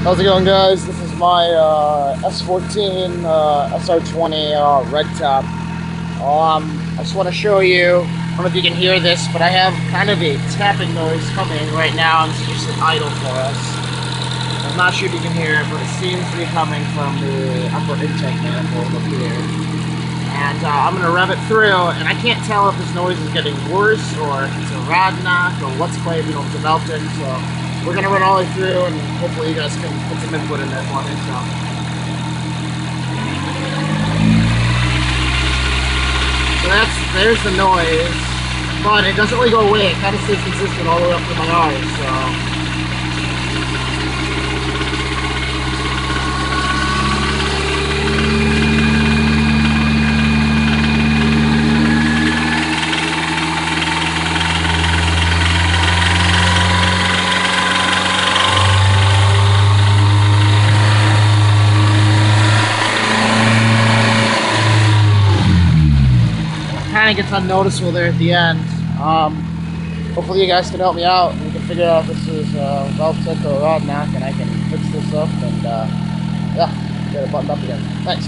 How's it going, guys? This is my S14 Sr20 red top. I just want to show you, I don't know if you can hear this, but I have kind of a tapping noise coming right now. It's just an idle for us. I'm not sure if you can hear it, but it seems to be coming from the upper intake manifold up here. And I'm going to rev it through, and I can't tell if this noise is getting worse, or if it's a rod knock, or what's played, developing, so we're going to run all the way through, and hopefully you guys can put some input in there for me. So there's the noise, but it doesn't really go away. It kind of stays consistent all the way up to my eyes, so. Kind of gets unnoticeable there at the end. Hopefully you guys can help me out and we can figure out if this is a valve tick or a rod knock, and I can fix this up and yeah, get it buttoned up again. Thanks.